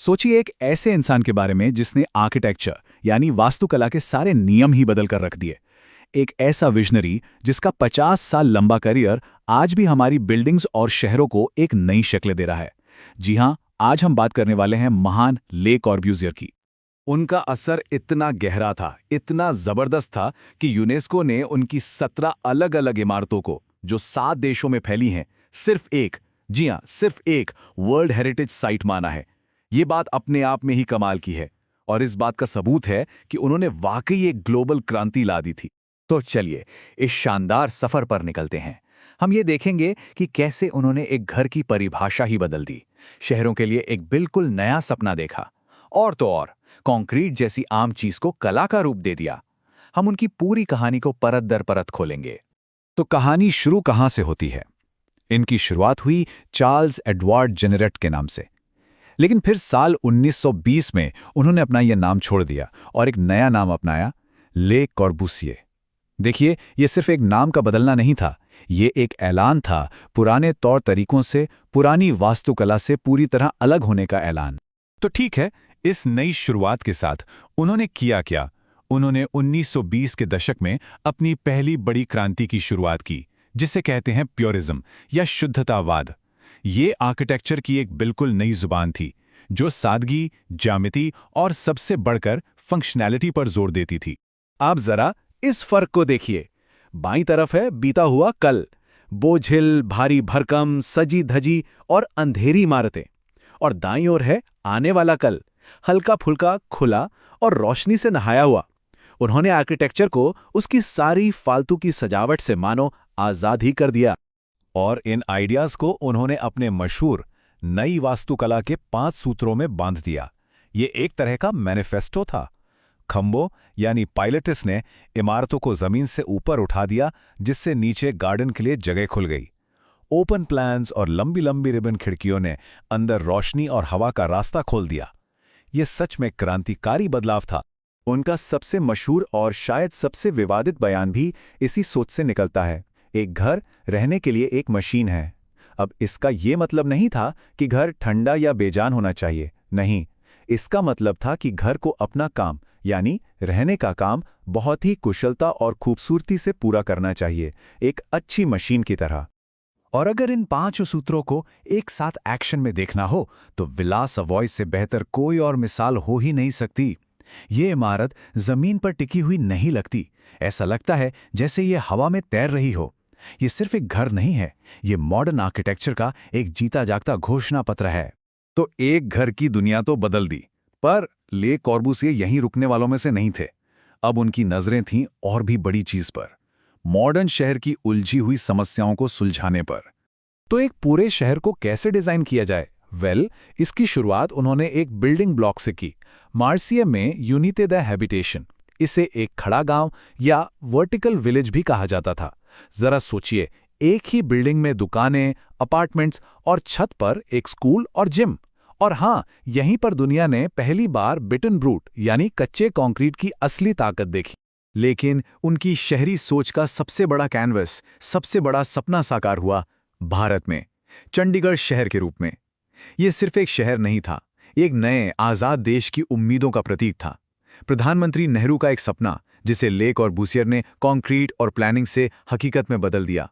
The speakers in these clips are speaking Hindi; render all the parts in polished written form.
सोचिए एक ऐसे इंसान के बारे में जिसने आर्किटेक्चर यानी वास्तुकला के सारे नियम ही बदल कर रख दिए। एक ऐसा विजनरी जिसका 50 साल लंबा करियर आज भी हमारी बिल्डिंग्स और शहरों को एक नई शक्ल दे रहा है। जी हां, आज हम बात करने वाले हैं महान ले कॉर्ब्यूजियर की। उनका असर इतना गहरा था, इतना जबरदस्त था कि यूनेस्को ने उनकी 17 अलग अलग इमारतों को, जो 7 देशों में फैली हैं, सिर्फ एक, जी हां सिर्फ एक वर्ल्ड हेरिटेज साइट माना है। ये बात अपने आप में ही कमाल की है और इस बात का सबूत है कि उन्होंने वाकई एक ग्लोबल क्रांति ला दी थी। तो चलिए इस शानदार सफर पर निकलते हैं। हम ये देखेंगे कि कैसे उन्होंने एक घर की परिभाषा ही बदल दी, शहरों के लिए एक बिल्कुल नया सपना देखा और तो और कंक्रीट जैसी आम चीज को कला का रूप दे दिया। हम उनकी पूरी कहानी को परत दर परत खोलेंगे। तो कहानी शुरू कहां से होती है? इनकी शुरुआत हुई चार्ल्स एडवर्ड जेनरेट के नाम से, लेकिन फिर साल 1920 में उन्होंने अपना यह नाम छोड़ दिया और एक नया नाम अपनाया, ले कॉर्बूसिए। देखिए, यह सिर्फ एक नाम का बदलना नहीं था, ये एक ऐलान था, पुराने तौर तरीकों से, पुरानी वास्तुकला से पूरी तरह अलग होने का ऐलान। तो ठीक है, इस नई शुरुआत के साथ उन्होंने किया क्या? उन्होंने 1920 के दशक में अपनी पहली बड़ी क्रांति की शुरुआत की, जिसे कहते हैं प्योरिज्म या शुद्धतावाद। ये आर्किटेक्चर की एक बिल्कुल नई जुबान थी, जो सादगी, ज्यामिति और सबसे बढ़कर फंक्शनैलिटी पर जोर देती थी। आप जरा इस फर्क को देखिए। बाईं तरफ है बीता हुआ कल, बोझिल, भारी भरकम, सजी धजी और अंधेरी इमारतें, और दाईं ओर है आने वाला कल, हल्का फुल्का, खुला और रोशनी से नहाया हुआ। उन्होंने आर्किटेक्चर को उसकी सारी फालतू की सजावट से मानो आजाद ही कर दिया। और इन आइडियाज को उन्होंने अपने मशहूर नई वास्तुकला के 5 सूत्रों में बांध दिया। ये एक तरह का मैनिफेस्टो था। खंबों यानी पायलट्स ने इमारतों को जमीन से ऊपर उठा दिया, जिससे नीचे गार्डन के लिए जगह खुल गई। ओपन प्लान्स और लंबी लंबी रिबन खिड़कियों ने अंदर रोशनी और हवा का रास्ता खोल दिया। ये सच में क्रांतिकारी बदलाव था। उनका सबसे मशहूर और शायद सबसे विवादित बयान भी इसी सोच से निकलता है, एक घर रहने के लिए एक मशीन है। अब इसका ये मतलब नहीं था कि घर ठंडा या बेजान होना चाहिए, नहीं। इसका मतलब था कि घर को अपना काम यानी रहने का काम बहुत ही कुशलता और खूबसूरती से पूरा करना चाहिए, एक अच्छी मशीन की तरह। और अगर इन 5 सूत्रों को एक साथ एक्शन में देखना हो तो विला सवॉय से बेहतर कोई और मिसाल हो ही नहीं सकती। ये इमारत जमीन पर टिकी हुई नहीं लगती, ऐसा लगता है जैसे ये हवा में तैर रही हो। ये सिर्फ एक घर नहीं है, ये मॉडर्न आर्किटेक्चर का एक जीता जागता घोषणा पत्र है। तो एक घर की दुनिया तो बदल दी, पर ले कॉर्बूसिए यहीं रुकने वालों में से नहीं थे। अब उनकी नजरें थीं और भी बड़ी चीज पर, मॉडर्न शहर की उलझी हुई समस्याओं को सुलझाने पर। तो एक पूरे शहर को कैसे डिजाइन किया जाए? इसकी शुरुआत उन्होंने एक बिल्डिंग ब्लॉक से की, मार्सिया में यूनिटे द हैबिटेशन। इसे एक खड़ा गांव या वर्टिकल विलेज भी कहा जाता था। जरा सोचिए, एक ही बिल्डिंग में दुकानें, अपार्टमेंट्स और छत पर एक स्कूल और जिम। और हाँ, यहीं पर दुनिया ने पहली बार बिटन ब्रूट यानी कच्चे कंक्रीट की असली ताकत देखी। लेकिन उनकी शहरी सोच का सबसे बड़ा कैनवस, सबसे बड़ा सपना साकार हुआ भारत में, चंडीगढ़ शहर के रूप में। यह सिर्फ एक शहर नहीं था, एक नए आजाद देश की उम्मीदों का प्रतीक था। प्रधानमंत्री नेहरू का एक सपना, जिसे ले कॉर्बूसियर ने कंक्रीट और प्लानिंग से हकीकत में बदल दिया।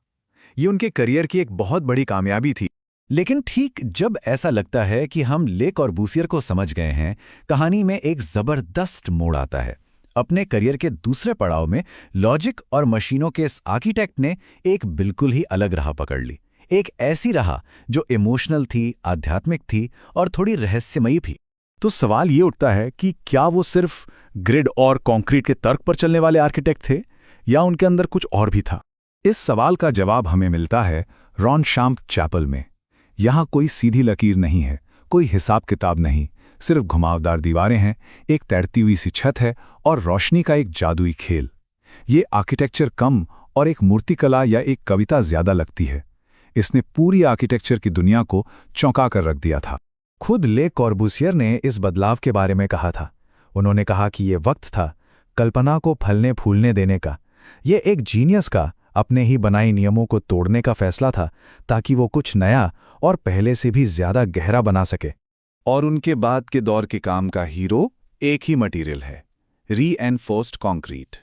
ये उनके करियर की एक बहुत बड़ी कामयाबी थी। लेकिन ठीक जब ऐसा लगता है कि हम ले कॉर्बूसियर को समझ गए हैं, कहानी में एक जबरदस्त मोड़ आता है। अपने करियर के दूसरे पड़ाव में लॉजिक और मशीनों के इस आर्किटेक्ट ने एक बिल्कुल ही अलग राह पकड़ ली, एक ऐसी राह जो इमोशनल थी, आध्यात्मिक थी और थोड़ी रहस्यमयी भी। तो सवाल ये उठता है कि क्या वो सिर्फ ग्रिड और कंक्रीट के तर्क पर चलने वाले आर्किटेक्ट थे या उनके अंदर कुछ और भी था? इस सवाल का जवाब हमें मिलता है रॉनशाम्प चैपल में। यहाँ कोई सीधी लकीर नहीं है, कोई हिसाब किताब नहीं, सिर्फ घुमावदार दीवारें हैं, एक तैरती हुई सी छत है और रोशनी का एक जादुई खेल। ये आर्किटेक्चर कम और एक मूर्तिकला या एक कविता ज्यादा लगती है। इसने पूरी आर्किटेक्चर की दुनिया को चौंका कर रख दिया था। खुद ले कॉर्बूसियर ने इस बदलाव के बारे में कहा था। उन्होंने कहा कि ये वक्त था कल्पना को फलने फूलने देने का। ये एक जीनियस का अपने ही बनाए नियमों को तोड़ने का फैसला था, ताकि वो कुछ नया और पहले से भी ज्यादा गहरा बना सके। और उनके बाद के दौर के काम का हीरो एक ही मटेरियल है, रीएनफोर्स्ड कंक्रीट।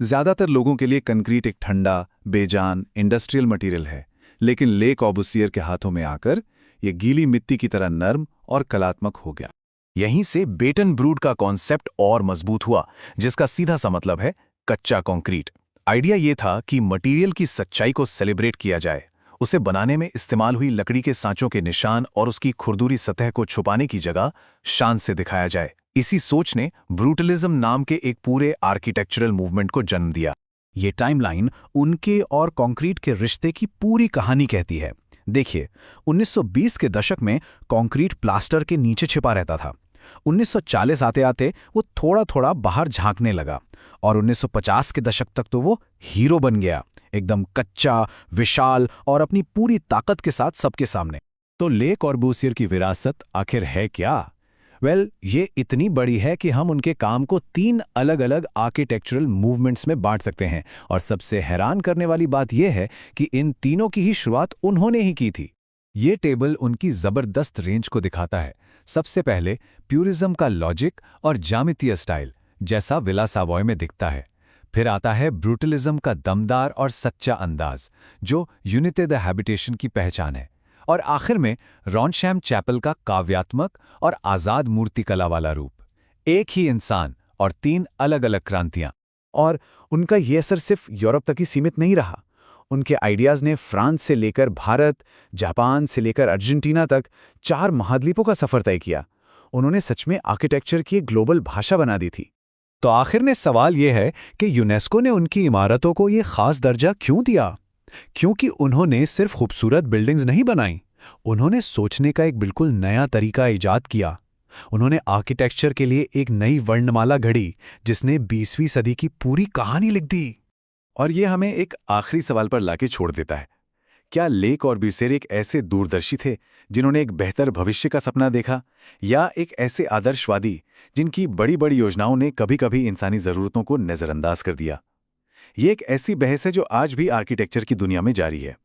ज्यादातर लोगों के लिए कंक्रीट एक ठंडा, बेजान इंडस्ट्रियल मटेरियल है, लेकिन ले कॉर्बूसियर के हाथों में आकर ये गीली मिट्टी की तरह नर्म और कलात्मक हो गया। यहीं से बेटन ब्रूड का कॉन्सेप्ट और मजबूत हुआ, जिसका सीधा सा मतलब है कच्चा कंक्रीट। आइडिया ये था कि मटेरियल की सच्चाई को सेलिब्रेट किया जाए, उसे बनाने में इस्तेमाल हुई लकड़ी के सांचों के निशान और उसकी खुरदुरी सतह को छुपाने की जगह शान से दिखाया जाए। इसी सोच ने ब्रूटलिज्म नाम के एक पूरे आर्किटेक्चरल मूवमेंट को जन्म दिया। ये टाइमलाइन उनके और कंक्रीट के रिश्ते की पूरी कहानी कहती है। देखिए, 1920 के दशक में कंक्रीट प्लास्टर के नीचे छिपा रहता था। 1940 आते आते वो थोड़ा थोड़ा बाहर झांकने लगा और 1950 के दशक तक तो वो हीरो बन गया, एकदम कच्चा, विशाल और अपनी पूरी ताकत के साथ सबके सामने। तो ले कॉर्बूसियर की विरासत आखिर है क्या? ये इतनी बड़ी है कि हम उनके काम को 3 अलग अलग आर्किटेक्चरल मूवमेंट्स में बांट सकते हैं, और सबसे हैरान करने वाली बात यह है कि इन तीनों की ही शुरुआत उन्होंने ही की थी। ये टेबल उनकी जबरदस्त रेंज को दिखाता है। सबसे पहले प्यूरिज्म का लॉजिक और ज्यामितीय स्टाइल, जैसा विला सावॉय में दिखता है। फिर आता है ब्रूटलिज्म का दमदार और सच्चा अंदाज, जो यूनिटी द हैबिटेशन की पहचान है। और आखिर में रॉनशैम चैपल का काव्यात्मक और आजाद मूर्तिकला वाला रूप। एक ही इंसान और 3 अलग अलग क्रांतियां। और उनका ये असर सिर्फ यूरोप तक ही सीमित नहीं रहा। उनके आइडियाज़ ने फ्रांस से लेकर भारत, जापान से लेकर अर्जेंटीना तक 4 महाद्वीपों का सफ़र तय किया। उन्होंने सच में आर्किटेक्चर की एक ग्लोबल भाषा बना दी थी। तो आखिर में सवाल यह है कि यूनेस्को ने उनकी इमारतों को ये खास दर्जा क्यों दिया? क्योंकि उन्होंने सिर्फ खूबसूरत बिल्डिंग्स नहीं बनाई, उन्होंने सोचने का एक बिल्कुल नया तरीका इजाद किया। उन्होंने आर्किटेक्चर के लिए एक नई वर्णमाला घड़ी, जिसने 20वीं सदी की पूरी कहानी लिख दी। और ये हमें एक आखिरी सवाल पर लाके छोड़ देता है। क्या ले कॉर्ब्यूसियर एक ऐसे दूरदर्शी थे जिन्होंने एक बेहतर भविष्य का सपना देखा, या एक ऐसे आदर्शवादी जिनकी बड़ी बड़ी योजनाओं ने कभी कभी इंसानी ज़रूरतों को नज़रअंदाज कर दिया? ये एक ऐसी बहस है जो आज भी आर्किटेक्चर की दुनिया में जारी है।